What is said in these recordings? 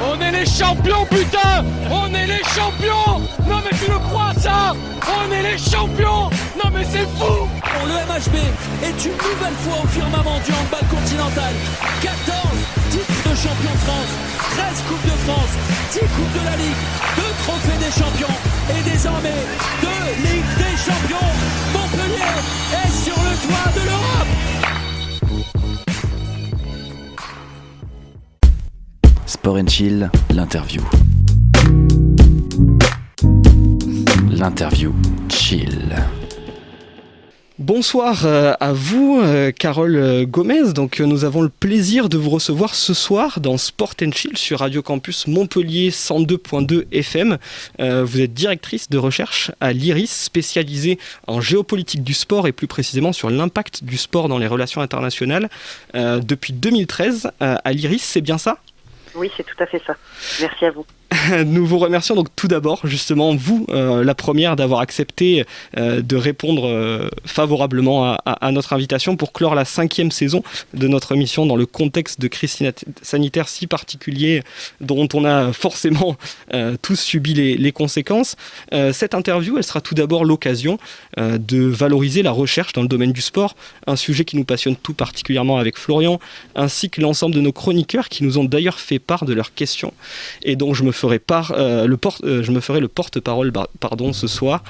On est les champions, putain! On est les champions! Non mais tu le crois ça? On est les champions! Non mais c'est fou! Le MHB est une nouvelle fois au firmament du handball continental. 14 titres de champion de France, 13 coupes de France, 10 coupes de la Ligue, 2 trophées des champions et désormais 2 Ligues des champions. Montpellier est sur le toit de l'Europe. Sport & Chill, l'interview. L'interview chill. Bonsoir à vous, Carole Gomez. Donc, nous avons le plaisir de vous recevoir ce soir dans Sport & Chill sur Radio Campus Montpellier 102.2 FM. Vous êtes directrice de recherche à l'IRIS, spécialisée en géopolitique du sport et plus précisément sur l'impact du sport dans les relations internationales. Depuis 2013, à l'IRIS, c'est bien ça ? Oui, c'est tout à fait ça. Merci à vous. Nous vous remercions donc tout d'abord, justement, vous, la première, d'avoir accepté de répondre favorablement à notre invitation pour clore la 5e saison de notre émission dans le contexte de crise sanitaire si particulier dont on a forcément tous subi les conséquences. Cette interview, elle sera tout d'abord l'occasion de valoriser la recherche dans le domaine du sport, un sujet qui nous passionne tout particulièrement avec Florian, ainsi que l'ensemble de nos chroniqueurs qui nous ont d'ailleurs fait part de leurs questions et dont je me ferai le porte-parole ce soir.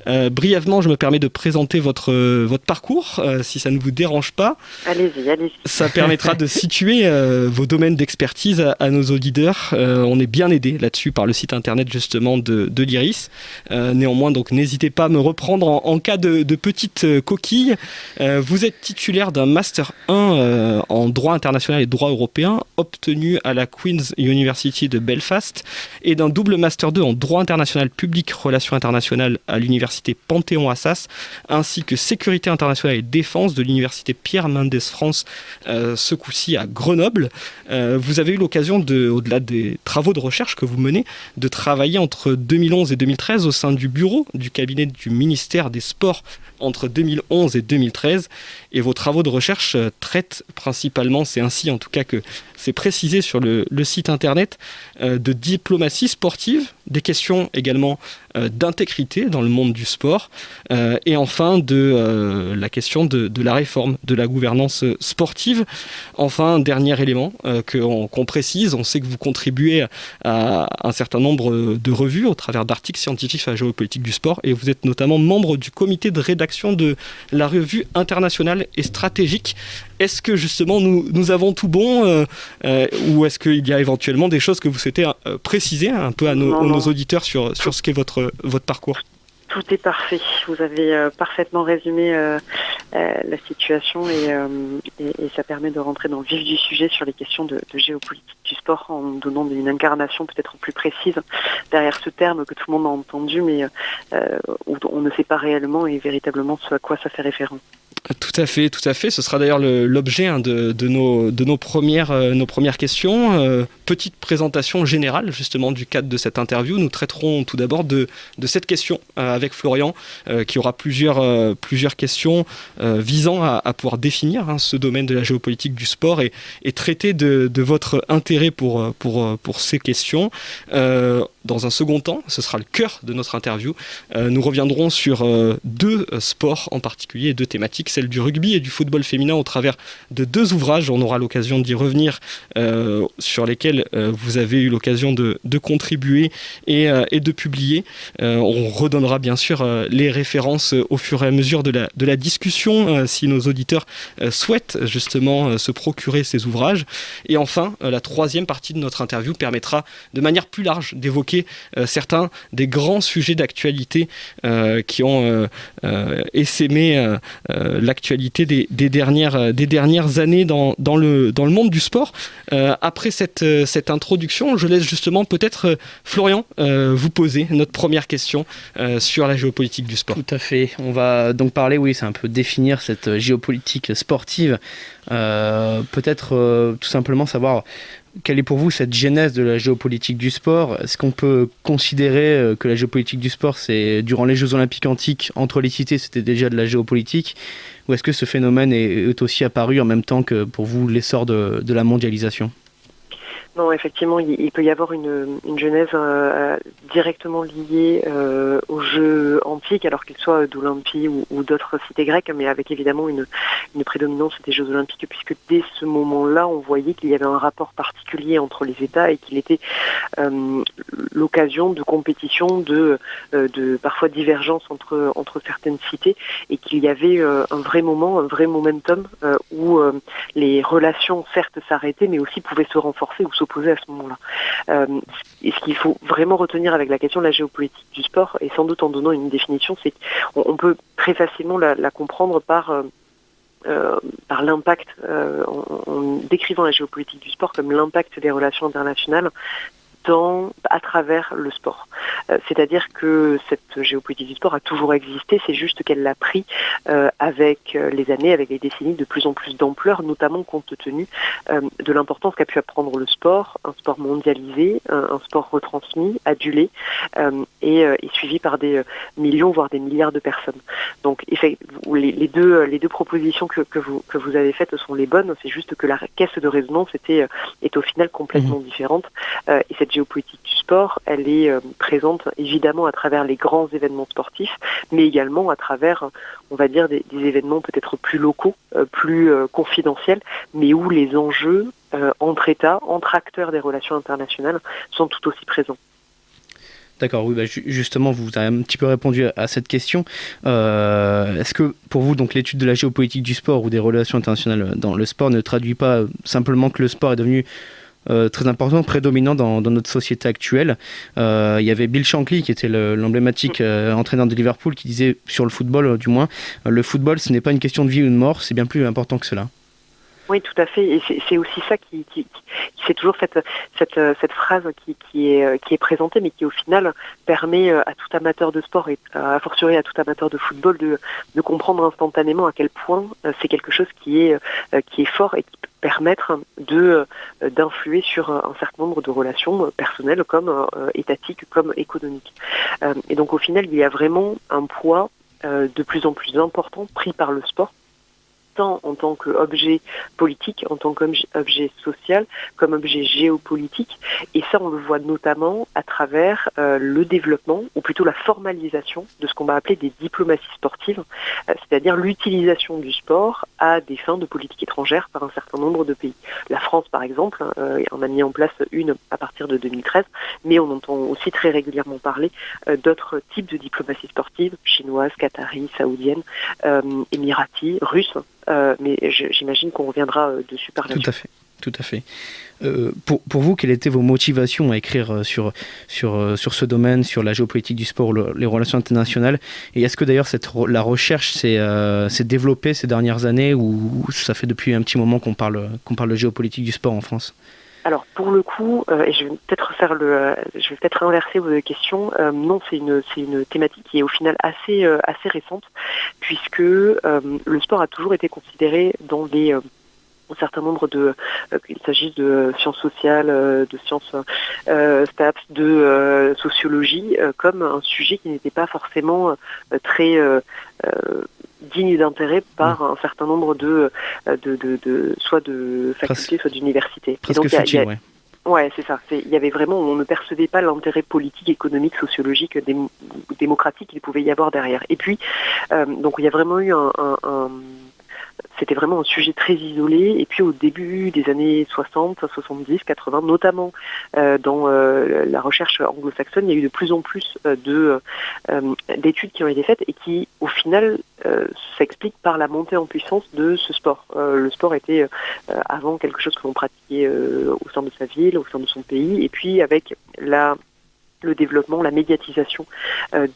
Brièvement, je me permets de présenter votre parcours, si ça ne vous dérange pas. Allez-y. Ça permettra de situer vos domaines d'expertise à nos auditeurs. On est bien aidé là-dessus par le site internet justement de l'IRIS. Néanmoins, donc n'hésitez pas à me reprendre en cas de petites coquilles. Vous êtes titulaire d'un Master 1 en droit international et droit européen, obtenu à la Queen's University de Belfast, et d'un double Master 2 en droit international public, relations internationales à l'université Panthéon-Assas, ainsi que sécurité internationale et défense de l'université Pierre Mendès France, ce coup-ci à Grenoble. Vous avez eu l'occasion, au-delà des travaux de recherche que vous menez, de travailler entre 2011 et 2013 au sein du bureau du cabinet du ministère des Sports entre 2011 et 2013. Et vos travaux de recherche traitent principalement, c'est ainsi en tout cas que c'est précisé sur le site internet, de diplomatie sportive, des questions également d'intégrité dans le monde du sport, et enfin de la question de la réforme de la gouvernance sportive. Enfin, dernier élément qu'on précise, on sait que vous contribuez à un certain nombre de revues au travers d'articles scientifiques sur la géopolitique du sport, et vous êtes notamment membre du comité de rédaction de la revue internationale et stratégique. Est-ce que justement nous avons tout bon, ou est-ce qu'il y a éventuellement des choses que vous souhaitez préciser un peu à nos auditeurs sur ce qu'est votre parcours ? Tout est parfait. Vous avez parfaitement résumé la situation et ça permet de rentrer dans le vif du sujet sur les questions de géopolitique du sport en donnant une incarnation peut-être plus précise derrière ce terme que tout le monde a entendu, mais où on ne sait pas réellement et véritablement ce à quoi ça fait référence. Tout à fait. Ce sera d'ailleurs l'objet de nos premières questions. Petite présentation générale justement du cadre de cette interview. Nous traiterons tout d'abord de cette question avec Florian, qui aura plusieurs questions visant à pouvoir définir ce domaine de la géopolitique du sport et traiter de votre intérêt pour ces questions. Dans un second temps, ce sera le cœur de notre interview. Nous reviendrons sur deux sports en particulier, deux thématiques, celle du rugby et du football féminin au travers de deux ouvrages. On aura l'occasion d'y revenir, sur lesquels vous avez eu l'occasion de contribuer et de publier. On redonnera bien sûr les références au fur et à mesure de la discussion, si nos auditeurs souhaitent justement se procurer ces ouvrages. Et enfin, la troisième partie de notre interview permettra de manière plus large d'évoquer certains des grands sujets d'actualité qui ont essaimé l'actualité des dernières années dans le monde du sport. Après cette introduction, je laisse justement peut-être Florian vous poser notre première question sur la géopolitique du sport. Tout à fait. On va donc parler, c'est un peu définir cette géopolitique sportive. Peut-être tout simplement savoir quelle est pour vous cette genèse de la géopolitique du sport ? Est-ce qu'on peut considérer que la géopolitique du sport, c'est durant les Jeux Olympiques antiques, entre les cités, c'était déjà de la géopolitique ? Ou est-ce que ce phénomène est aussi apparu en même temps que pour vous l'essor de la mondialisation ? Non, effectivement, il peut y avoir une genèse directement liée aux Jeux antiques, alors qu'ils soient d'Olympie ou d'autres cités grecques, mais avec évidemment une prédominance des Jeux olympiques, puisque dès ce moment-là, on voyait qu'il y avait un rapport particulier entre les États et qu'il était l'occasion de compétition, de parfois divergence entre certaines cités, et qu'il y avait un vrai moment, un vrai momentum où les relations certes s'arrêtaient, mais aussi pouvaient se renforcer ou s'opposer à ce moment-là. Et ce qu'il faut vraiment retenir avec la question de la géopolitique du sport, et sans doute en donnant une définition, c'est qu'on peut très facilement la comprendre par l'impact, en décrivant la géopolitique du sport comme l'impact des relations internationales à travers le sport. C'est-à-dire que cette géopolitique du sport a toujours existé, c'est juste qu'elle l'a pris avec les années, avec les décennies, de plus en plus d'ampleur, notamment compte tenu de l'importance qu'a pu prendre le sport, un sport mondialisé, un sport retransmis, adulé, et suivi par des millions, voire des milliards de personnes. Donc les deux propositions que vous avez faites sont les bonnes, c'est juste que la caisse de résonance est au final complètement différente, et cette géopolitique du sport, elle est présente évidemment à travers les grands événements sportifs, mais également à travers, on va dire, des événements peut-être plus locaux, plus confidentiels, mais où les enjeux entre États, entre acteurs des relations internationales sont tout aussi présents. D'accord, oui, justement, vous avez un petit peu répondu à cette question. Est-ce que pour vous, donc, l'étude de la géopolitique du sport ou des relations internationales dans le sport ne traduit pas simplement que le sport est devenu très important, prédominant dans notre société actuelle? Il y avait Bill Shankly qui était l'emblématique entraîneur de Liverpool qui disait sur le football, du moins, le football ce n'est pas une question de vie ou de mort, c'est bien plus important que cela. Oui, tout à fait. Et c'est aussi ça qui c'est toujours cette phrase qui est présentée, mais qui au final permet à tout amateur de sport et a fortiori à tout amateur de football de comprendre instantanément à quel point c'est quelque chose qui est fort et qui peut permettre d'influer sur un certain nombre de relations personnelles comme étatiques, comme économiques. Et donc au final, il y a vraiment un poids de plus en plus important pris par le sport, tant en tant qu'objet politique, en tant qu'objet social, comme objet géopolitique. Et ça, on le voit notamment à travers le développement, ou plutôt la formalisation de ce qu'on va appeler des diplomaties sportives, c'est-à-dire l'utilisation du sport à des fins de politique étrangère par un certain nombre de pays. La France, par exemple, en a mis en place une à partir de 2013, mais on entend aussi très régulièrement parler d'autres types de diplomaties sportives, chinoises, qataries, saoudiennes, émiraties, russes, mais j'imagine qu'on reviendra dessus par la suite. Tout à fait. Pour vous, quelles étaient vos motivations à écrire sur ce domaine, sur la géopolitique du sport, les relations internationales? Et est-ce que d'ailleurs la recherche s'est développée ces dernières années, ou ça fait depuis un petit moment qu'on parle de géopolitique du sport en France? Alors pour le coup, et je vais peut-être inverser vos questions. Non, c'est une thématique qui est au final assez récente, puisque le sport a toujours été considéré dans un certain nombre qu'il s'agisse de sciences sociales, de sciences stats, de sociologie, comme un sujet qui n'était pas forcément très digne d'intérêt par un certain nombre soit de facultés, soit d'universités. Presque futile, ouais. Ouais, c'est ça. Il y avait vraiment, on ne percevait pas l'intérêt politique, économique, sociologique, démocratique qu'il pouvait y avoir derrière. Et puis, donc il y a vraiment eu c'était vraiment un sujet très isolé. Et puis au début des années 60, 70, 80, notamment dans la recherche anglo-saxonne, il y a eu de plus en plus d'études qui ont été faites et qui, au final, s'expliquent par la montée en puissance de ce sport. Le sport était avant quelque chose que l'on pratiquait au sein de sa ville, au sein de son pays, et puis avec le développement, la médiatisation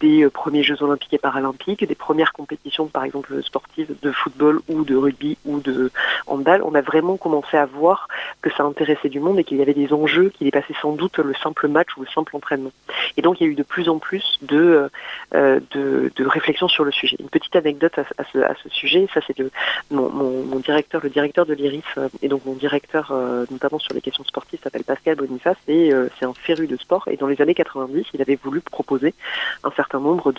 des premiers Jeux Olympiques et Paralympiques, des premières compétitions, par exemple sportives, de football ou de rugby ou de handball, on a vraiment commencé à voir que ça intéressait du monde et qu'il y avait des enjeux qui dépassaient sans doute le simple match ou le simple entraînement. Et donc il y a eu de plus en plus de réflexions sur le sujet. Une petite anecdote à ce sujet, ça c'est mon directeur, le directeur de l'IRIS, et donc mon directeur notamment sur les questions sportives s'appelle Pascal Boniface, et c'est un féru de sport, et dans les années 90, il avait voulu proposer un certain nombre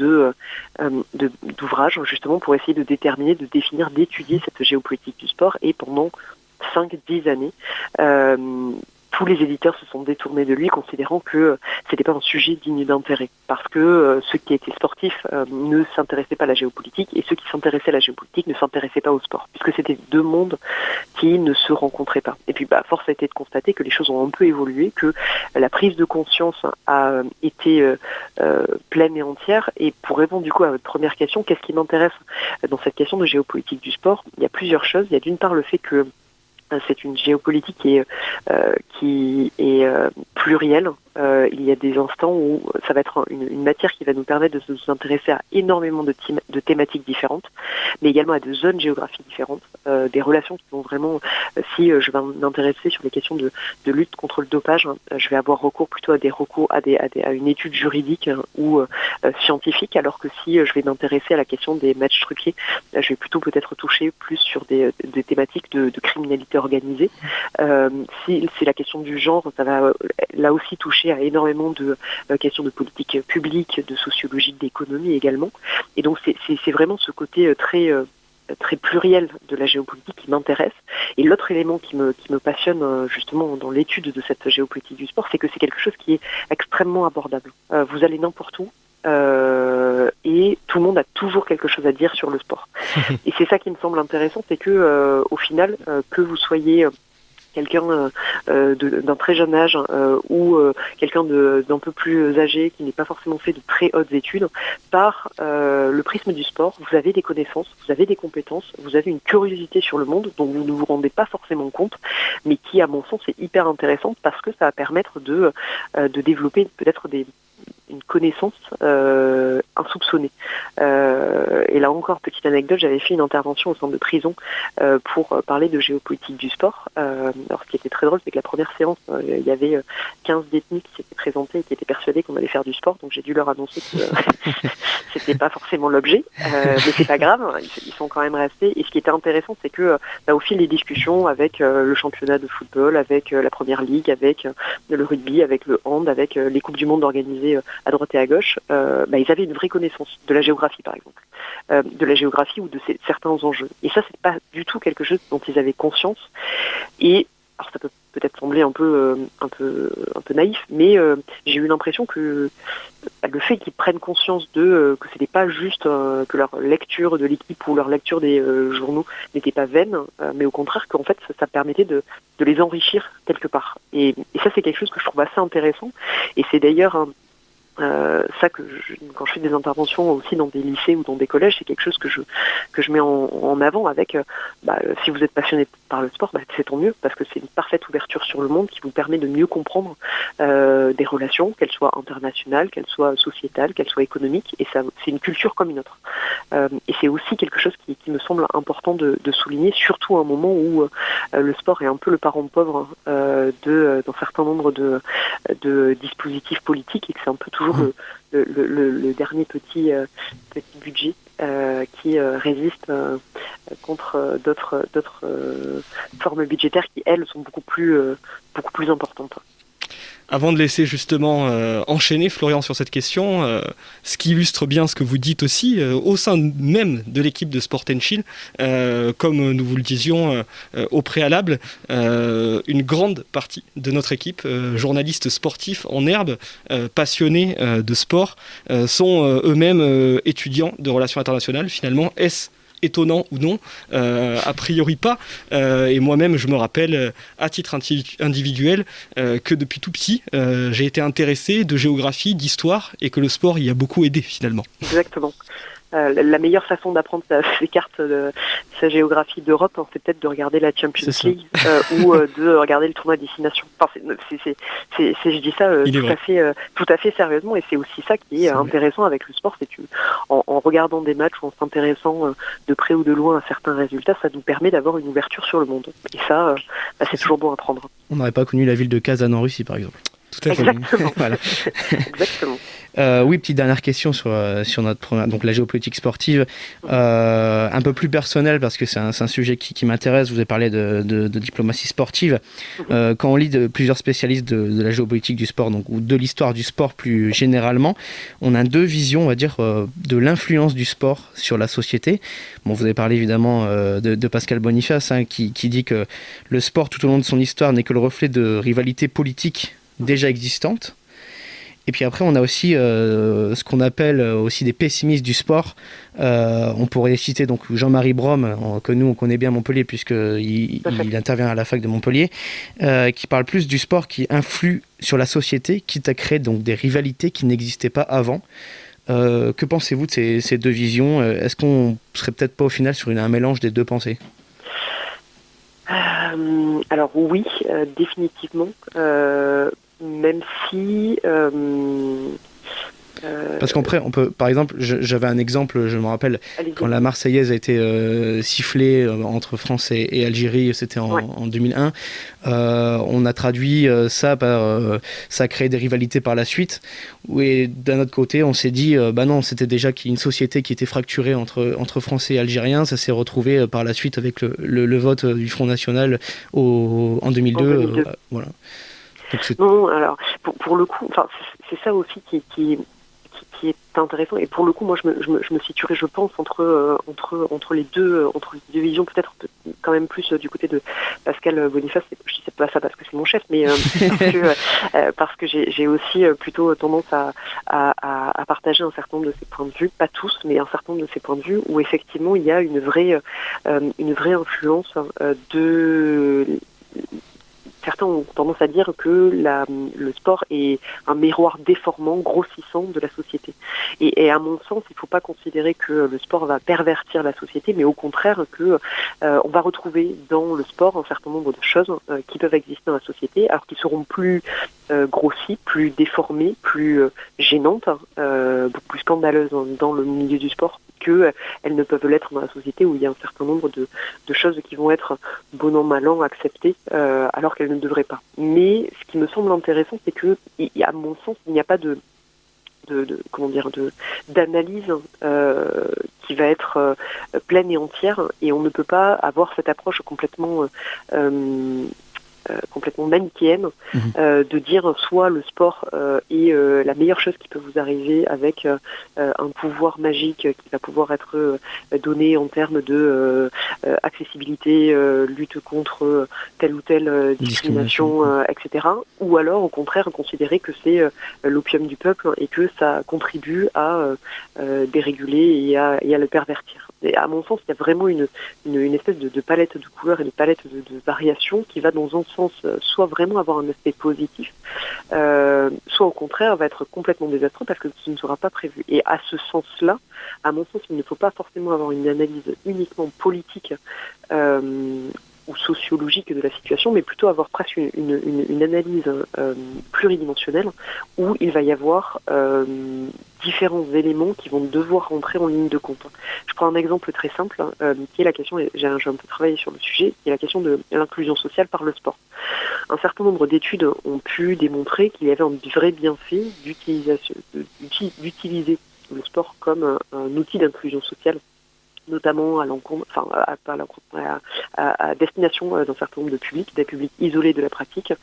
d'ouvrages justement pour essayer de déterminer, de définir, d'étudier cette géopolitique du sport, et pendant 5-10 années, tous les éditeurs se sont détournés de lui, considérant que c'était pas un sujet digne d'intérêt, parce que ceux qui étaient sportifs ne s'intéressaient pas à la géopolitique, et ceux qui s'intéressaient à la géopolitique ne s'intéressaient pas au sport, puisque c'était deux mondes qui ne se rencontraient pas. Et puis force a été de constater que les choses ont un peu évolué, que la prise de conscience a été pleine et entière. Et pour répondre du coup à votre première question, qu'est-ce qui m'intéresse dans cette question de géopolitique du sport? Il y a plusieurs choses. Il y a d'une part le fait que c'est une géopolitique qui est plurielle. Il y a des instants où ça va être une matière qui va nous permettre de nous intéresser à énormément de thématiques différentes, mais également à de zones géographiques différentes, des relations qui vont vraiment, si je vais m'intéresser sur les questions de lutte contre le dopage, je vais avoir recours plutôt à une étude juridique ou scientifique, alors que si je vais m'intéresser à la question des matchs truqués, je vais plutôt peut-être toucher plus sur des thématiques de criminalité organisée. Si c'est la question du genre, ça va là aussi toucher à énormément de questions de politique publique, de sociologie, d'économie également. Et donc c'est vraiment ce côté très pluriel de la géopolitique qui m'intéresse. Et l'autre élément qui me passionne justement dans l'étude de cette géopolitique du sport, c'est que c'est quelque chose qui est extrêmement abordable. Vous allez n'importe où, et tout le monde a toujours quelque chose à dire sur le sport. Et c'est ça qui me semble intéressant, c'est que au final, que vous soyez quelqu'un d'un très jeune âge ou quelqu'un d'un peu plus âgé qui n'est pas forcément fait de très hautes études, par le prisme du sport, vous avez des connaissances, vous avez des compétences, vous avez une curiosité sur le monde dont vous ne vous rendez pas forcément compte, mais qui, à mon sens, est hyper intéressante parce que ça va permettre de développer peut-être une connaissance insoupçonnée. Et là encore, petite anecdote, j'avais fait une intervention au centre de prison pour parler de géopolitique du sport. Alors ce qui était très drôle, c'est que la première séance, il y avait 15 détenus qui s'étaient présentés et qui étaient persuadés qu'on allait faire du sport, donc j'ai dû leur annoncer que c'était pas forcément l'objet, mais c'est pas grave, ils sont quand même restés. Et ce qui était intéressant, c'est que au fil des discussions avec le championnat de football, avec la première ligue, avec le rugby, avec le hand, avec les coupes du monde organisées à droite et à gauche, ils avaient une vraie connaissance de la géographie, par exemple, de la géographie ou de certains enjeux. Et ça, c'est pas du tout quelque chose dont ils avaient conscience. Et alors, ça peut peut-être sembler un peu naïf, mais j'ai eu l'impression que le fait qu'ils prennent conscience que c'était pas juste que leur lecture de l'équipe ou leur lecture des journaux n'était pas vaine, mais au contraire qu'en fait ça permettait de les enrichir quelque part. Et ça, c'est quelque chose que je trouve assez intéressant. Et c'est d'ailleurs ça quand je fais des interventions aussi dans des lycées ou dans des collèges, c'est quelque chose que je mets en avant avec si vous êtes passionné par le sport, c'est tant mieux, parce que c'est une parfaite ouverture sur le monde qui vous permet de mieux comprendre des relations, qu'elles soient internationales, qu'elles soient sociétales, qu'elles soient économiques, et ça, c'est une culture comme une autre. Et c'est aussi quelque chose qui me semble important de souligner, surtout à un moment où le sport est un peu le parent pauvre d'un certain nombre de dispositifs politiques, et que c'est un peu toujours le dernier petit budget qui résiste contre d'autres formes budgétaires qui, elles, sont beaucoup plus importantes. Avant de laisser justement enchaîner Florian sur cette question, ce qui illustre bien ce que vous dites aussi, au sein même de l'équipe de Sport & Chill, comme nous vous le disions au préalable, une grande partie de notre équipe, journalistes sportifs en herbe, passionnés de sport, sont eux-mêmes étudiants de relations internationales. Finalement, est-ce étonnant ou non, a priori pas, et moi-même je me rappelle à titre individuel que depuis tout petit j'ai été intéressé de géographie, d'histoire, et que le sport y a beaucoup aidé finalement. Exactement. La meilleure façon d'apprendre ses cartes, sa géographie d'Europe, c'est peut-être de regarder la Champions League ou de regarder le tournoi à destination. Enfin, je dis ça tout à fait sérieusement, et c'est aussi ça qui est intéressant avec le sport, c'est que en regardant des matchs ou en s'intéressant de près ou de loin à certains résultats, ça nous permet d'avoir une ouverture sur le monde. Et ça, c'est toujours bon à prendre. On n'aurait pas connu la ville de Kazan en Russie, par exemple. Tout à fait. Exactement. Voilà. Exactement. Oui, petite dernière question sur notre première, donc la géopolitique sportive, un peu plus personnelle parce que c'est un sujet qui m'intéresse. Vous avez parlé de diplomatie sportive. Quand on lit plusieurs spécialistes de la géopolitique du sport, donc ou de l'histoire du sport plus généralement, on a deux visions, on va dire, de l'influence du sport sur la société. Bon, vous avez parlé évidemment de Pascal Boniface, hein, qui dit que le sport tout au long de son histoire n'est que le reflet de rivalités politiques déjà existantes. Et puis après, on a aussi ce qu'on appelle aussi des pessimistes du sport. On pourrait citer donc Jean-Marie Brom, que nous on connaît bien à Montpellier puisqu'il intervient à la fac de Montpellier, qui parle plus du sport qui influe sur la société, quitte à créer donc des rivalités qui n'existaient pas avant. Que pensez-vous de ces deux visions ? Est-ce qu'on serait peut-être pas au final sur un mélange des deux pensées ? Alors oui, définitivement. Même si... Parce qu'après, on peut, par exemple, j'avais un exemple, je me rappelle, quand la Marseillaise a été sifflée entre France et Algérie, c'était en 2001, on a traduit ça par... ça a créé des rivalités par la suite, et d'un autre côté, on s'est dit, bah non, c'était déjà une société qui était fracturée entre Français et Algériens, ça s'est retrouvé par la suite avec le vote du Front National en 2002. Voilà. Non, alors pour le coup, enfin c'est ça aussi qui est intéressant. Et pour le coup, moi je me situerais, je pense, entre les deux visions, peut-être quand même plus du côté de Pascal Boniface. Je dis pas ça parce que c'est mon chef, mais parce que j'ai aussi plutôt tendance à partager un certain nombre de ses points de vue, pas tous, mais un certain nombre de ses points de vue où effectivement il y a une vraie influence de... Certains ont tendance à dire que le sport est un miroir déformant, grossissant de la société. Et à mon sens, il ne faut pas considérer que le sport va pervertir la société, mais au contraire que on va retrouver dans le sport un certain nombre de choses qui peuvent exister dans la société, alors qui seront plus grossies, plus déformées, plus gênantes, beaucoup plus scandaleuses dans le milieu du sport qu'elles ne peuvent l'être dans la société où il y a un certain nombre de choses qui vont être bon an mal an acceptées alors qu'elles ne devraient pas. Mais ce qui me semble intéressant, c'est que, à mon sens, il n'y a pas d'analyse qui va être pleine et entière, et on ne peut pas avoir cette approche complètement manichéenne de dire soit le sport est la meilleure chose qui peut vous arriver avec un pouvoir magique qui va pouvoir être donné en termes de accessibilité, lutte contre telle ou telle discrimination, etc. Ou alors au contraire considérer que c'est l'opium du peuple et que ça contribue à déréguler et à le pervertir. Et à mon sens, il y a vraiment une espèce de palette de couleurs et de palette de variations qui va dans un sens soit vraiment avoir un aspect positif, soit au contraire va être complètement désastreux parce que ce ne sera pas prévu. Et à ce sens-là, à mon sens, il ne faut pas forcément avoir une analyse uniquement politique ou sociologique de la situation, mais plutôt avoir presque une analyse pluridimensionnelle où il va y avoir différents éléments qui vont devoir rentrer en ligne de compte. Je prends un exemple très simple, qui est la question, et j'ai un peu travaillé sur le sujet, qui est la question de l'inclusion sociale par le sport. Un certain nombre d'études ont pu démontrer qu'il y avait un vrai bienfait d'utiliser le sport comme un outil d'inclusion sociale, notamment à destination d'un certain nombre de publics, des publics isolés de la pratique,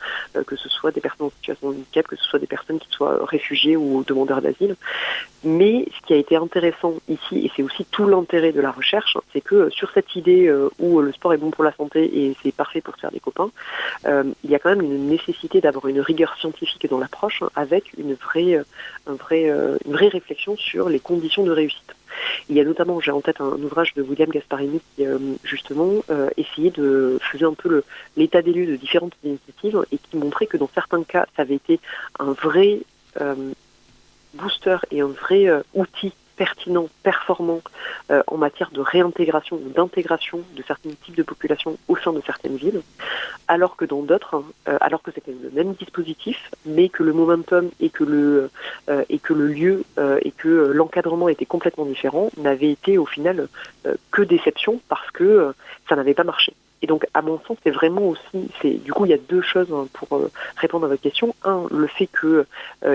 que ce soit des personnes en situation de handicap, que ce soit des personnes qui soient réfugiés ou demandeurs d'asile. Mais ce qui a été intéressant ici, et c'est aussi tout l'intérêt de la recherche, c'est que sur cette idée où le sport est bon pour la santé et c'est parfait pour se faire des copains, il y a quand même une nécessité d'avoir une rigueur scientifique dans l'approche avec une vraie réflexion sur les conditions de réussite. Il y a notamment, j'ai en tête un ouvrage de William Gasparini qui justement essayait de faire un peu l'état des lieux de différentes initiatives et qui montrait que dans certains cas, ça avait été un vrai booster et un vrai outil pertinent, performant en matière de réintégration ou d'intégration de certains types de populations au sein de certaines villes, alors que dans d'autres, alors que c'était le même dispositif, mais que le momentum et que le lieu et que l'encadrement était complètement différent, n'avait été au final que déception parce que ça n'avait pas marché. Et donc, à mon sens, c'est vraiment aussi, du coup, il y a deux choses pour répondre à votre question. Un, le fait que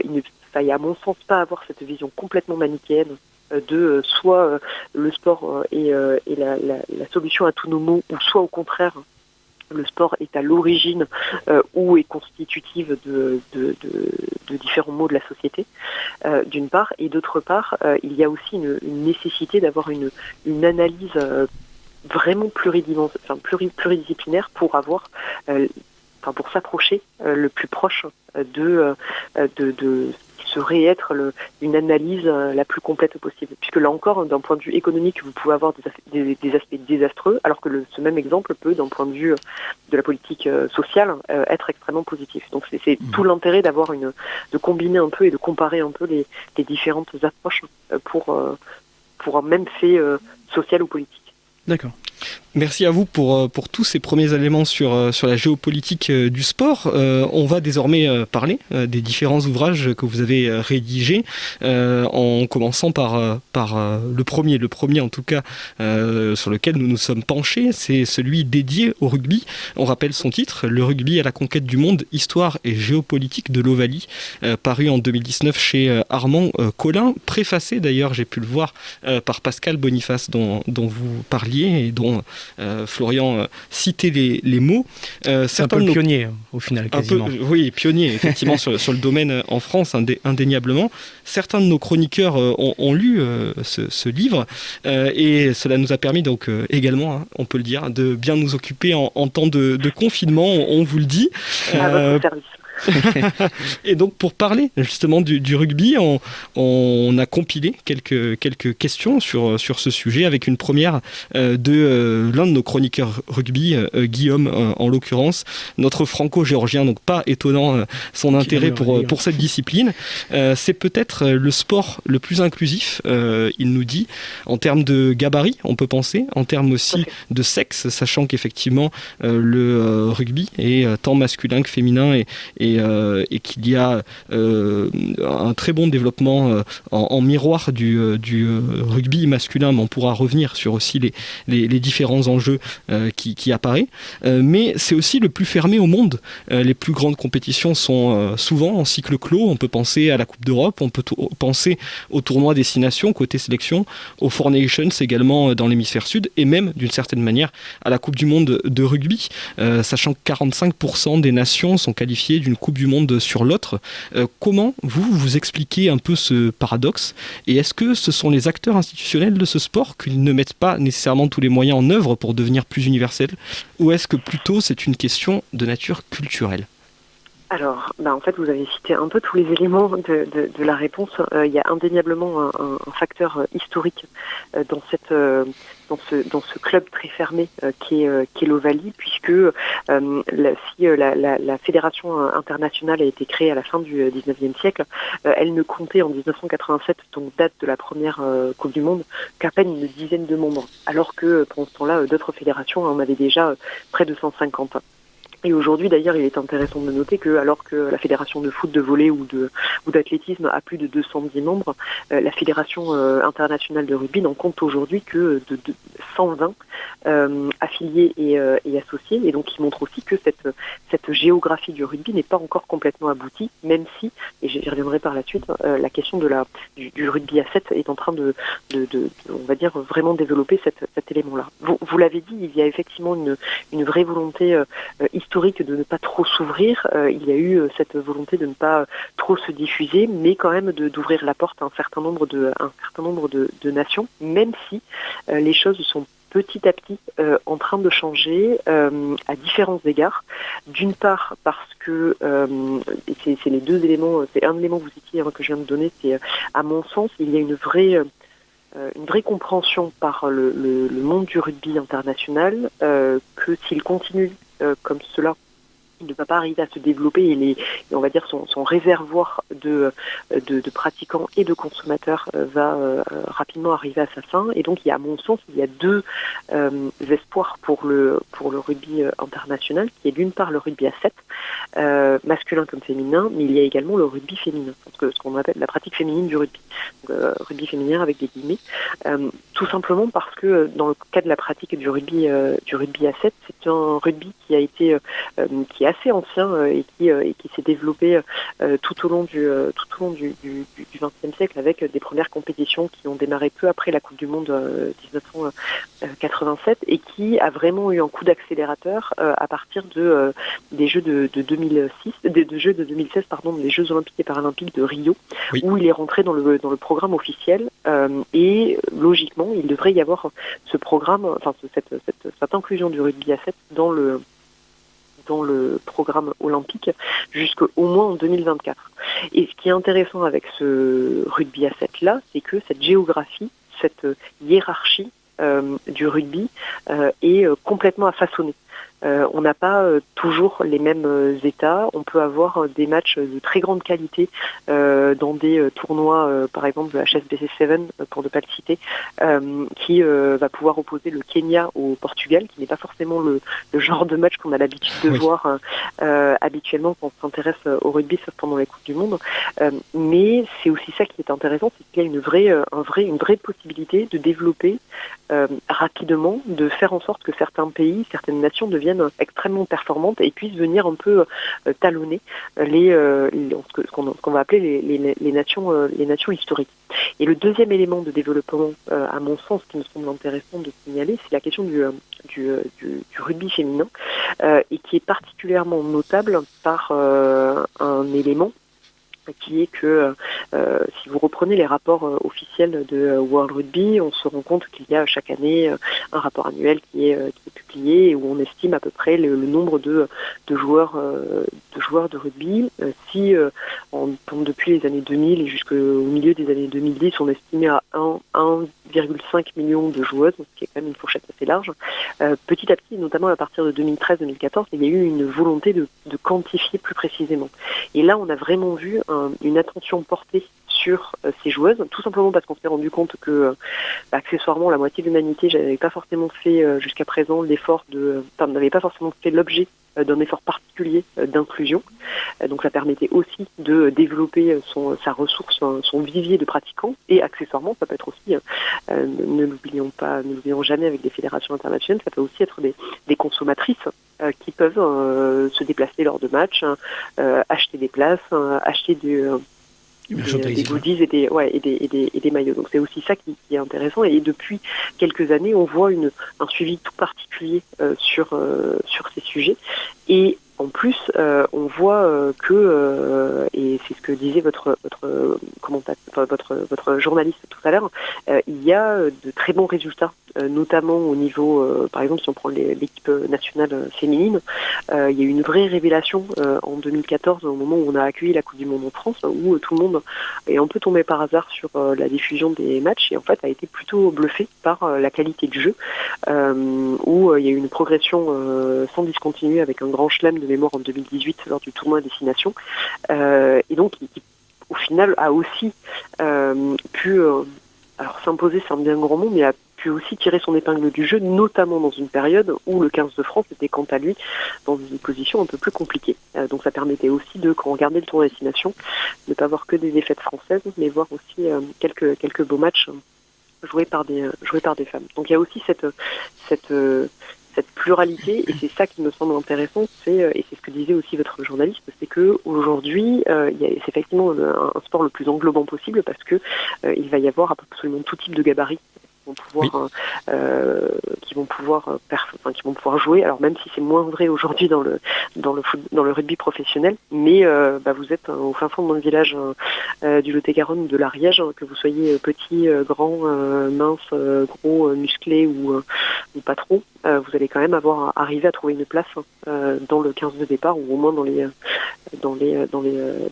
il ne faille, à mon sens, pas avoir cette vision complètement manichéenne de soit le sport est la solution à tous nos maux, ou soit au contraire, le sport est à l'origine ou est constitutive de différents maux de la société, d'une part, et d'autre part, il y a aussi une nécessité d'avoir une analyse vraiment pluridisciplinaire pour avoir, pour s'approcher le plus proche de serait être une analyse la plus complète possible. Puisque là encore, d'un point de vue économique, vous pouvez avoir des aspects désastreux, alors que ce même exemple peut, d'un point de vue de la politique sociale, être extrêmement positif. Donc c'est tout l'intérêt de combiner un peu et de comparer un peu les différentes approches pour un même fait social ou politique. D'accord. Merci à vous pour tous ces premiers éléments sur la géopolitique du sport. On va désormais parler des différents ouvrages que vous avez rédigés, en commençant par le premier en tout cas sur lequel nous nous sommes penchés, c'est celui dédié au rugby. On rappelle son titre, Le rugby à la conquête du monde, histoire et géopolitique de l'Ovalie, paru en 2019 chez Armand Collin, préfacé d'ailleurs, j'ai pu le voir, par Pascal Boniface dont vous parliez et dont Florian citait les mots. C'est un peu le pionnier au final, quasiment. Oui, pionnier effectivement sur le domaine en France, indéniablement. Certains de nos chroniqueurs ont lu ce livre et cela nous a permis donc également, on peut le dire, de bien nous occuper en temps de confinement, on vous le dit. À votre service. Et donc pour parler justement du rugby, on a compilé quelques questions sur ce sujet, avec une première de l'un de nos chroniqueurs rugby, Guillaume en l'occurrence, notre franco-géorgien, donc pas étonnant son intérêt pour cette discipline. C'est peut-être le sport le plus inclusif, il nous dit, en termes de gabarit, on peut penser, en termes aussi de sexe, sachant qu'effectivement le rugby est tant masculin que féminin et qu'il y a un très bon développement en miroir du rugby masculin, mais on pourra revenir sur aussi les différents enjeux qui apparaissent. Mais c'est aussi le plus fermé au monde. Les plus grandes compétitions sont souvent en cycle clos. On peut penser à la Coupe d'Europe, on peut penser au tournoi Destination côté sélection, aux Four Nations également dans l'hémisphère sud, et même d'une certaine manière à la Coupe du Monde de rugby, sachant que 45% des nations sont qualifiées d'une Coupe du Monde sur l'autre. Comment vous expliquez un peu ce paradoxe, et est-ce que ce sont les acteurs institutionnels de ce sport qui ne mettent pas nécessairement tous les moyens en œuvre pour devenir plus universel, ou est-ce que plutôt c'est une question de nature culturelle ? Alors, en fait, vous avez cité un peu tous les éléments de la réponse. Il y a indéniablement un facteur historique dans ce club très fermé qui est l'Ovalie, puisque si la fédération internationale a été créée à la fin du 19e siècle, elle ne comptait en 1987, donc date de la première Coupe du Monde, qu'à peine une dizaine de membres, alors que pendant ce temps-là, d'autres fédérations en avaient déjà près de 150. Et aujourd'hui, d'ailleurs, il est intéressant de noter que, alors que la fédération de foot, de volley ou d'athlétisme a plus de 210 membres, la fédération internationale de rugby n'en compte aujourd'hui que de 120 affiliés et associés. Et donc, il montre aussi que cette géographie du rugby n'est pas encore complètement aboutie, même si, et j'y reviendrai par la suite, la question du rugby à 7 est en train de on va dire, vraiment développer cet élément-là. Vous l'avez dit, il y a effectivement une vraie volonté historique de ne pas trop s'ouvrir. Il y a eu cette volonté de ne pas trop se diffuser, mais quand même d'ouvrir la porte à un certain nombre de nations, même si les choses sont petit à petit en train de changer à différents égards. D'une part parce que c'est les deux éléments, c'est un élément que vous citiez que je viens de donner, c'est à mon sens il y a une vraie compréhension par le monde du rugby international que s'il continue comme cela il ne va pas arriver à se développer et on va dire son réservoir de pratiquants et de consommateurs va rapidement arriver à sa fin. Et donc, à mon sens, il y a deux espoirs pour le rugby international, qui est d'une part le rugby à 7, masculin comme féminin, mais il y a également le rugby féminin, ce qu'on appelle la pratique féminine du rugby. Donc, rugby féminin avec des guillemets. Tout simplement parce que dans le cas de la pratique du rugby à 7, c'est un rugby qui a été qui est assez ancien et qui s'est développé tout au long du XXe siècle avec des premières compétitions qui ont démarré peu après la Coupe du Monde 1987 et qui a vraiment eu un coup d'accélérateur à partir des Jeux de 2016, des Jeux Olympiques et Paralympiques de Rio, oui, où il est rentré dans le programme officiel et logiquement il devrait y avoir ce programme, cette inclusion du rugby à 7 dans le programme olympique jusqu'au moins en 2024. Et ce qui est intéressant avec ce rugby à 7 là, c'est que cette géographie, cette hiérarchie du rugby est complètement à façonner. On n'a pas toujours les mêmes états. On peut avoir des matchs de très grande qualité dans des tournois, par exemple de HSBC 7, pour ne pas le citer, qui va pouvoir opposer le Kenya au Portugal, qui n'est pas forcément le genre de match qu'on a l'habitude de voir habituellement quand on s'intéresse au rugby, sauf pendant les Coupes du Monde. Mais c'est aussi ça qui est intéressant, c'est qu'il y a une vraie possibilité de développer rapidement, de faire en sorte que certains pays, certaines nations deviennent extrêmement performantes et puissent venir un peu talonner ce qu'on va appeler les nations historiques. Et le deuxième élément de développement, à mon sens, qui me semble intéressant de signaler, c'est la question du rugby féminin et qui est particulièrement notable par un élément qui est que si vous reprenez les rapports officiels de World Rugby, on se rend compte qu'il y a chaque année un rapport annuel qui est publié et où on estime à peu près le nombre de joueurs de rugby. Si depuis les années 2000 et jusqu'au milieu des années 2010, on estimait à 1,5 million de joueuses, ce qui est quand même une fourchette assez large. Petit à petit, notamment à partir de 2013-2014, il y a eu une volonté de quantifier plus précisément. Et là, on a vraiment vu une attention portée sur ces joueuses, tout simplement parce qu'on s'est rendu compte que, accessoirement, la moitié de l'humanité n'avait pas forcément fait jusqu'à présent n'avait pas forcément fait l'objet d'un effort particulier d'inclusion. Donc ça permettait aussi de développer sa ressource, son vivier de pratiquants, et accessoirement, ça peut être aussi, ne l'oublions jamais avec des fédérations internationales, ça peut aussi être des consommatrices qui peuvent se déplacer lors de matchs, acheter des places, acheter des goodies et des maillots. Donc c'est aussi ça qui est intéressant. Et depuis quelques années, on voit un suivi tout particulier sur ces sujets. Et en plus, on voit et c'est ce que disait votre journaliste tout à l'heure, il y a de très bons résultats, notamment au niveau, par exemple, si on prend l'équipe nationale féminine, il y a eu une vraie révélation en 2014, au moment où on a accueilli la Coupe du Monde en France, où tout le monde est un peu tombé par hasard sur la diffusion des matchs et en fait a été plutôt bluffé par la qualité du jeu, où il y a eu une progression sans discontinuer avec un grand chelem de mémoire en 2018 lors du tournoi Destination, et donc qui au final a aussi pu alors s'imposer, c'est un bien grand mot, mais a pu aussi tirer son épingle du jeu, notamment dans une période où le 15 de France était quant à lui dans une position un peu plus compliquée. Donc ça permettait aussi quand on regardait le tournoi Destination, de ne pas voir que des défaites françaises, mais voir aussi quelques beaux matchs joués par des femmes. Donc il y a aussi cette pluralité, et c'est ça qui me semble intéressant, et c'est ce que disait aussi votre journaliste, c'est que aujourd'hui, c'est effectivement un sport le plus englobant possible parce que il va y avoir absolument tout type de gabarits qui vont pouvoir jouer. Alors même si c'est moins vrai aujourd'hui dans le rugby professionnel, mais vous êtes au fin fond dans le village du Lot-et-Garonne, de l'Ariège, que vous soyez petit, grand, mince, gros, musclé ou pas trop, vous allez quand même arriver à trouver une place dans le 15 de départ, ou au moins dans les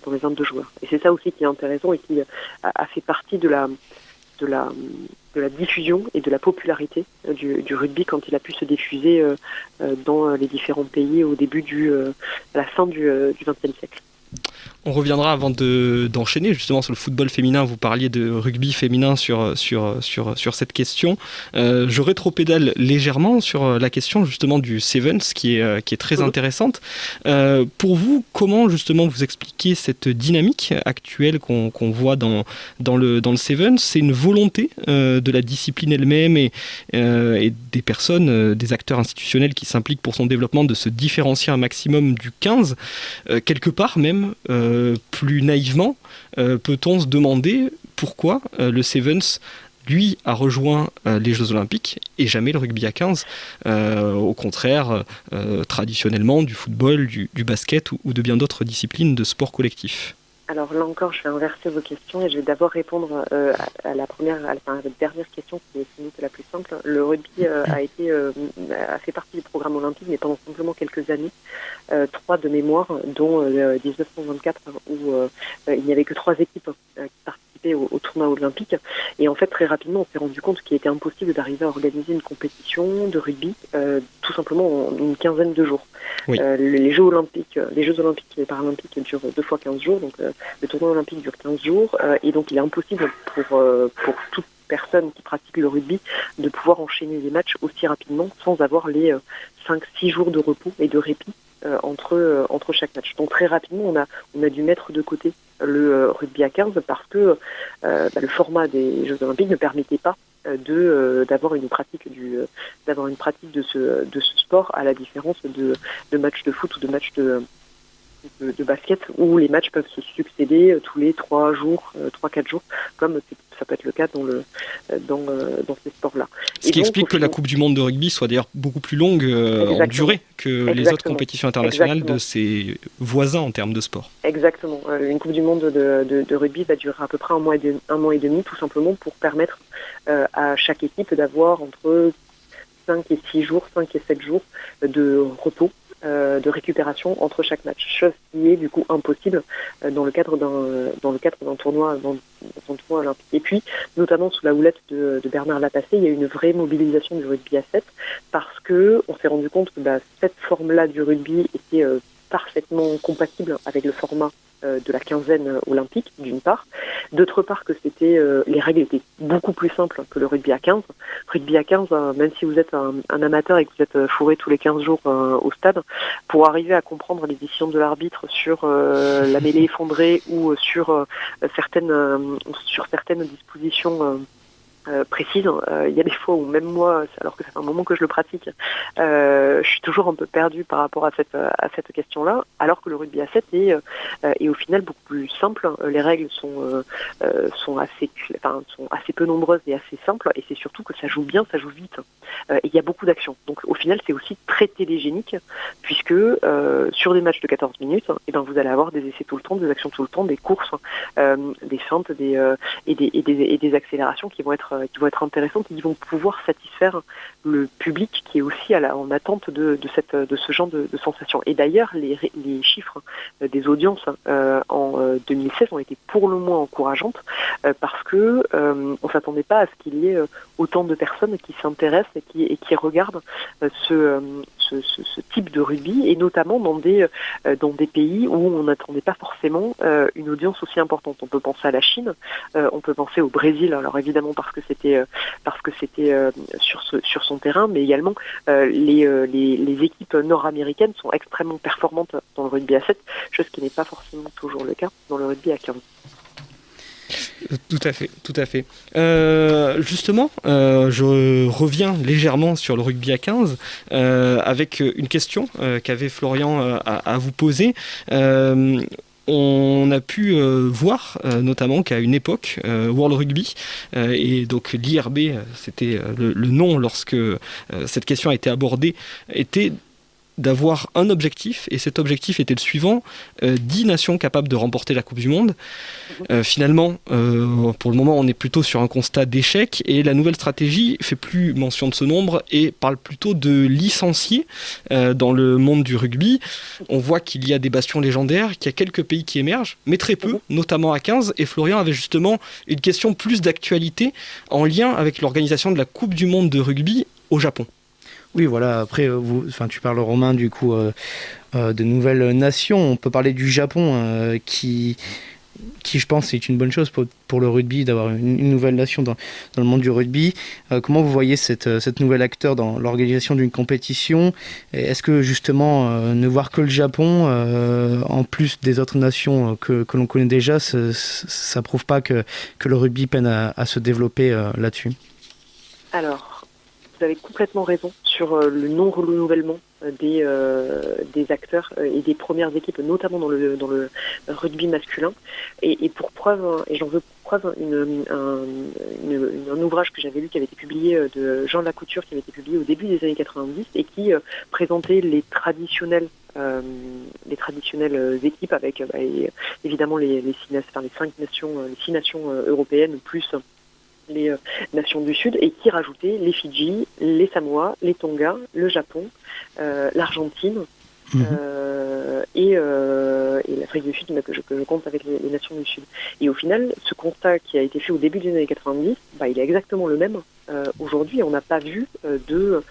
22 joueurs. Et c'est ça aussi qui est intéressant et qui a fait partie de la diffusion et de la popularité du rugby quand il a pu se diffuser dans les différents pays au début à la fin du XXe siècle. On reviendra avant d'enchaîner justement sur le football féminin. Vous parliez de rugby féminin sur cette question. Je rétropédale légèrement sur la question justement du Sevens qui est très intéressante. Pour vous, comment justement vous expliquez cette dynamique actuelle qu'on voit dans le Sevens? C'est une volonté de la discipline elle-même et des personnes, des acteurs institutionnels qui s'impliquent pour son développement de se différencier un maximum du 15. Quelque part même, plus naïvement, peut-on se demander pourquoi le Sevens, lui, a rejoint les Jeux Olympiques et jamais le rugby à 15, au contraire, traditionnellement, du football, du basket ou de bien d'autres disciplines de sport collectif. Alors là encore, je vais inverser vos questions et je vais d'abord répondre à la dernière question qui est sans doute la plus simple. Le rugby a fait partie du programme olympique, mais pendant simplement quelques années, 3 de mémoire, dont 1924, où il n'y avait que 3 équipes qui participaient au tournoi olympique. Et en fait, très rapidement, on s'est rendu compte qu'il était impossible d'arriver à organiser une compétition de rugby, tout simplement en une quinzaine de jours. Oui. Les Jeux olympiques et paralympiques durent 2 fois 15 jours, donc le tournoi olympique dure 15 jours, et donc il est impossible pour toute personne qui pratique le rugby de pouvoir enchaîner les matchs aussi rapidement sans avoir les 5-6 jours de repos et de répit entre chaque match. Donc très rapidement, on a dû mettre de côté le rugby à 15 parce que le format des Jeux olympiques ne permettait pas d'avoir une pratique de ce sport, à la différence de matchs de foot ou de matchs de basket où les matchs peuvent se succéder tous les 3-4 jours, comme ça peut être le cas dans ces sports-là. Ce qui explique que la Coupe du Monde de rugby soit d'ailleurs beaucoup plus longue en durée que les autres compétitions internationales de ses voisins en termes de sport. Exactement. Une Coupe du Monde de rugby va durer à peu près un mois et demi, tout simplement pour permettre à chaque équipe d'avoir entre 5 et 6 jours, 5 et 7 jours de repos, de récupération entre chaque match, chose qui est du coup impossible dans le cadre d'un tournoi olympique. Et puis, notamment sous la houlette de Bernard Lapassé, il y a une vraie mobilisation du rugby à 7 parce que on s'est rendu compte que cette forme-là du rugby était parfaitement compatible avec le format de la quinzaine olympique, d'une part. D'autre part, que les règles étaient beaucoup plus simples que le rugby à 15. Rugby à 15, même si vous êtes un amateur et que vous êtes fourré tous les 15 jours au stade, pour arriver à comprendre les décisions de l'arbitre sur la mêlée effondrée ou sur certaines dispositions précise. Il y a des fois où même moi, alors que ça fait un moment que je le pratique, je suis toujours un peu perdue par rapport à cette question-là, alors que le rugby à 7 est au final beaucoup plus simple. Les règles sont assez peu nombreuses et assez simples, et c'est surtout que ça joue bien, ça joue vite. Et il y a beaucoup d'actions. Donc au final, c'est aussi très télégénique, puisque sur des matchs de 14 minutes, vous allez avoir des essais tout le temps, des actions tout le temps, des courses, des feintes, et des accélérations qui vont être intéressantes et qui vont pouvoir satisfaire le public qui est aussi en attente de ce genre de sensation. Et d'ailleurs, les chiffres des audiences en 2016 ont été pour le moins encourageantes parce que on s'attendait pas à ce qu'il y ait autant de personnes qui s'intéressent et qui regardent ce type de rugby, et notamment dans des pays où on n'attendait pas forcément une audience aussi importante. On peut penser à la Chine, on peut penser au Brésil, alors évidemment parce que c'était sur son terrain, mais également les équipes nord-américaines sont extrêmement performantes dans le rugby à 7, chose qui n'est pas forcément toujours le cas dans le rugby à 15. Tout à fait. Justement, je reviens légèrement sur le rugby à 15 avec une question qu'avait Florian à vous poser. On a pu voir notamment qu'à une époque, World Rugby, et donc l'IRB, c'était le nom lorsque cette question a été abordée, était d'avoir un objectif, et cet objectif était le suivant, 10 nations capables de remporter la Coupe du Monde. Finalement, pour le moment, on est plutôt sur un constat d'échec, et la nouvelle stratégie fait plus mention de ce nombre et parle plutôt de licenciés dans le monde du rugby. On voit qu'il y a des bastions légendaires, qu'il y a quelques pays qui émergent, mais très peu, notamment à 15, et Florian avait justement une question plus d'actualité en lien avec l'organisation de la Coupe du Monde de rugby au Japon. Oui, voilà. Après, tu parles, Romain, du coup, de nouvelles nations. On peut parler du Japon, qui, je pense, est une bonne chose pour le rugby, d'avoir une nouvelle nation dans le monde du rugby. Comment vous voyez cette nouvelle acteur dans l'organisation d'une compétition ? Et est-ce que, justement, ne voir que le Japon, en plus des autres nations que l'on connaît déjà, ça prouve pas que le rugby peine à se développer là-dessus ? Alors, vous avez complètement raison sur le non-renouvellement des acteurs et des premières équipes, notamment dans le rugby masculin. Et pour preuve, et j'en veux pour preuve, un ouvrage que j'avais lu qui avait été publié de Jean Lacouture, qui avait été publié au début des années 90 et qui présentait les traditionnelles équipes avec évidemment les 6 nations européennes plus les nations du Sud, et qui rajoutait les Fidji, les Samoa, les Tonga, le Japon, l'Argentine et l'Afrique du Sud, que je compte avec les nations du Sud. Et au final, ce constat qui a été fait au début des années 90, il est exactement le même aujourd'hui. On n'a pas vu de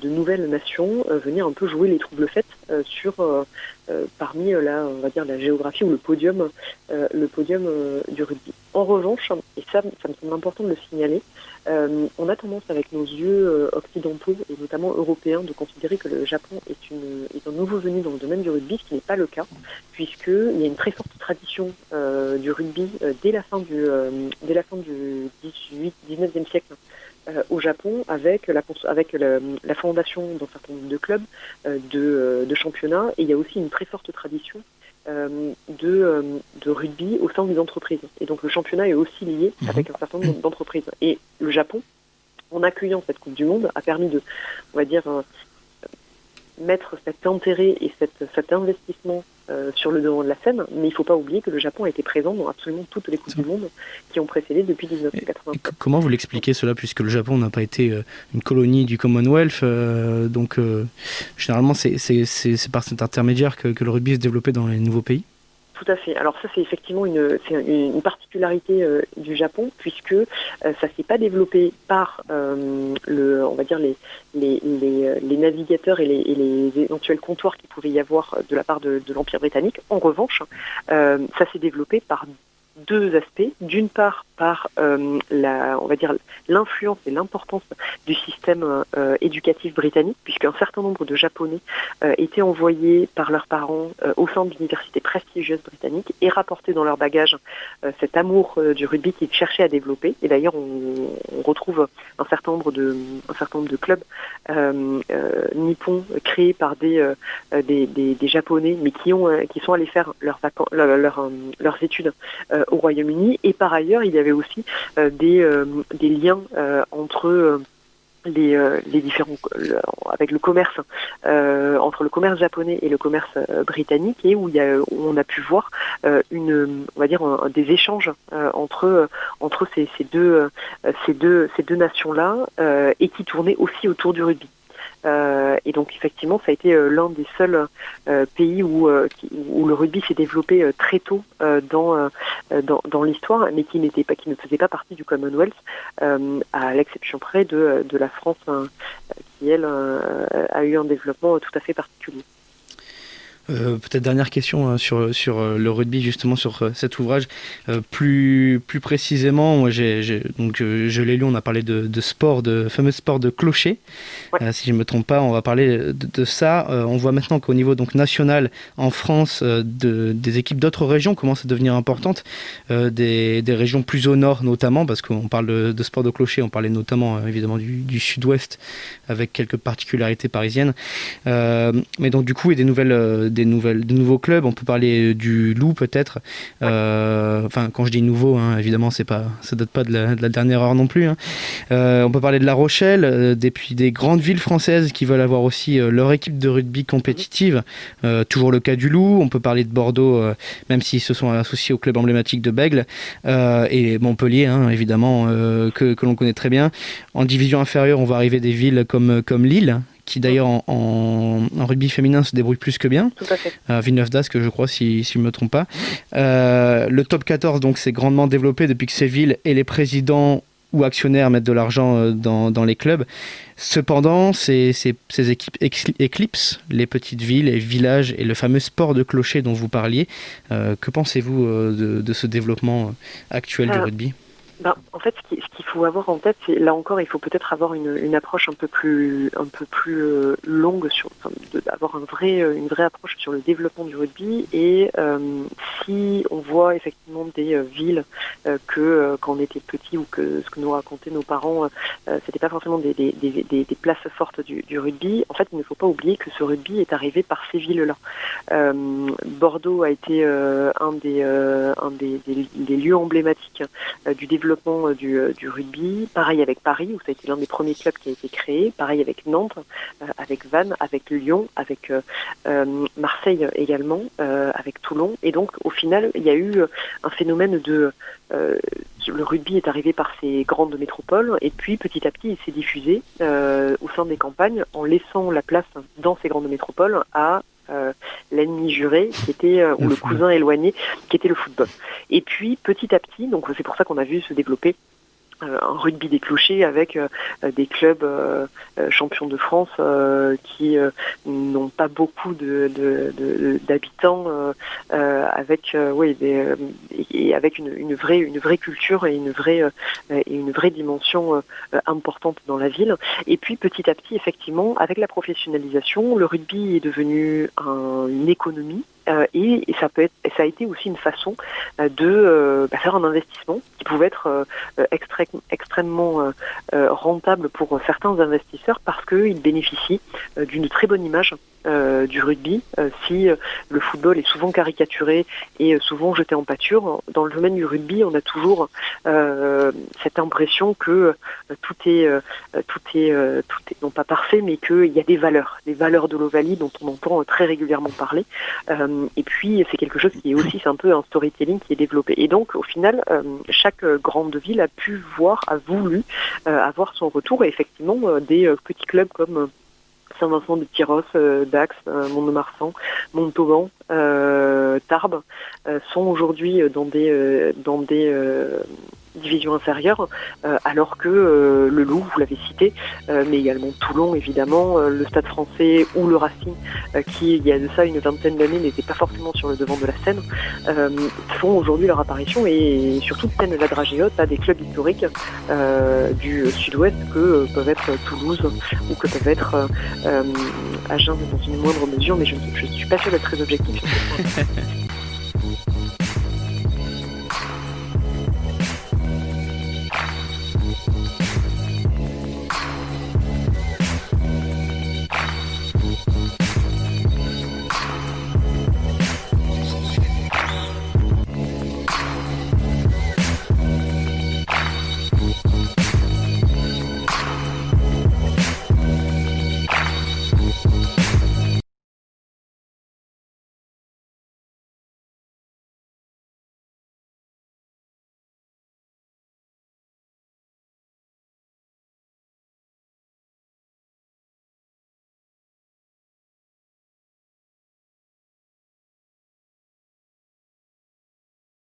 nouvelles nations venir un peu jouer les troubles faits parmi la géographie ou le podium du rugby. En revanche, et ça me semble important de le signaler, on a tendance avec nos yeux occidentaux et notamment européens de considérer que le Japon est un nouveau venu dans le domaine du rugby, ce qui n'est pas le cas, puisqu'il y a une très forte tradition du rugby dès la fin du 19e siècle au Japon, avec la fondation d'un certain nombre de clubs de championnats, et il y a aussi une très forte tradition de rugby au sein des entreprises. Et donc le championnat est aussi lié avec un certain nombre d'entreprises. Et le Japon, en accueillant cette Coupe du Monde, a permis de, on va dire, mettre cet intérêt et cet investissement sur le devant de la scène, mais il ne faut pas oublier que le Japon a été présent dans absolument toutes les Coupes du Monde qui ont précédé depuis 1980. Comment vous l'expliquez cela, puisque le Japon n'a pas été une colonie du Commonwealth, donc généralement c'est par cet intermédiaire que le rugby se développait dans les nouveaux pays ? Tout à fait. Alors ça, c'est effectivement une particularité du Japon, puisque ça s'est pas développé par les navigateurs et les éventuels comptoirs qu'il pouvait y avoir de la part de l'Empire britannique. En revanche, ça s'est développé par deux aspects. D'une part, par l'influence et l'importance du système éducatif britannique, puisqu'un certain nombre de Japonais étaient envoyés par leurs parents au sein d'universités prestigieuses britanniques et rapportaient dans leur bagage cet amour du rugby qu'ils cherchaient à développer. Et d'ailleurs, on retrouve un certain nombre de clubs nippons créés par des Japonais, mais qui sont allés faire leurs études au Royaume-Uni. Et par ailleurs, il y avait aussi des liens entre les différents avec le commerce entre le commerce japonais et le commerce britannique, et où on a pu voir des échanges entre ces deux nations-là, et qui tournaient aussi autour du rugby. Et donc effectivement, ça a été l'un des seuls pays où le rugby s'est développé très tôt dans l'histoire, mais qui ne faisait pas partie du Commonwealth, à l'exception près de la France, qui elle a eu un développement tout à fait particulier. Peut-être dernière question sur le rugby, justement, sur cet ouvrage. Plus précisément, moi, je l'ai lu, on a parlé de sport, de fameux sport de clocher. Ouais. Si je ne me trompe pas, on va parler de ça. On voit maintenant qu'au niveau donc national, en France, des équipes d'autres régions commencent à devenir importantes. Des régions plus au nord, notamment, parce qu'on parle de sport de clocher, on parlait notamment, évidemment, du sud-ouest, avec quelques particularités parisiennes. Mais donc, du coup, il y a des de nouveaux clubs. On peut parler du Loup peut-être. Quand je dis nouveau, évidemment, ça date pas de la dernière heure non plus. On peut parler de La Rochelle, puis des grandes villes françaises qui veulent avoir aussi leur équipe de rugby compétitive. Toujours le cas du Loup. On peut parler de Bordeaux, même s'ils se sont associés au club emblématique de Bègles, et Montpellier, évidemment, que l'on connaît très bien. En division inférieure, on va arriver des villes comme Lille, qui d'ailleurs en rugby féminin se débrouille plus que bien. Tout à fait. Villeneuve d'Ascq, je crois, si je ne me trompe pas. Le top 14 donc, s'est grandement développé depuis que ces villes et les présidents ou actionnaires mettent de l'argent dans les clubs. Cependant, ces équipes éclipsent les petites villes et villages et le fameux sport de clocher dont vous parliez. Que pensez-vous de ce développement actuel du rugby ? En fait, ce qu'il faut avoir en tête, c'est là encore, il faut peut-être avoir une approche un peu plus longue, avoir une vraie approche sur le développement du rugby. Et si on voit effectivement des villes que quand on était petit ou que ce que nous racontaient nos parents, c'était pas forcément des places fortes du rugby. En fait, il ne faut pas oublier que ce rugby est arrivé par ces villes-là. Bordeaux a été un des lieux emblématiques du développement du rugby. Pareil avec Paris, où ça a été l'un des premiers clubs qui a été créé. Pareil avec Nantes, avec Vannes, avec Lyon, avec Marseille également, avec Toulon. Et donc, au final, il y a eu un phénomène le rugby est arrivé par ces grandes métropoles, et puis petit à petit, il s'est diffusé au sein des campagnes, en laissant la place dans ces grandes métropoles à l'ennemi juré, qui était ou le cousin éloigné, qui était le football. Et puis petit à petit, donc c'est pour ça qu'on a vu se développer un rugby des clochers avec des clubs champions de France qui n'ont pas beaucoup d'habitants, avec une vraie culture et une vraie dimension importante dans la ville. Et puis petit à petit, effectivement, avec la professionnalisation, le rugby est devenu une économie. Et ça a été aussi une façon de faire un investissement qui pouvait être extrêmement rentable pour certains investisseurs, parce qu'ils bénéficient d'une très bonne image du rugby. Si le football est souvent caricaturé et souvent jeté en pâture, dans le domaine du rugby, on a toujours cette impression que tout est non pas parfait, mais qu'il y a des valeurs de l'Ovalie dont on entend très régulièrement parler. Et puis c'est quelque chose qui est aussi, c'est un peu un storytelling qui est développé. Et donc au final, chaque grande ville a voulu avoir son retour, et effectivement des petits clubs comme Saint-Vincent de Tyrosse, Dax, Mont-de-Marsan, Montauban, Tarbes sont aujourd'hui dans des divisions inférieures, alors que le Loup, vous l'avez cité, mais également Toulon évidemment, le Stade Français ou le Racing, qui il y a de ça une vingtaine d'années n'était pas forcément sur le devant de la scène, font aujourd'hui leur apparition, et surtout peinent la dragée haute à des clubs historiques du sud-ouest que peuvent être Toulouse ou que peuvent être Agen dans une moindre mesure, mais je ne suis pas sûre d'être très objectif.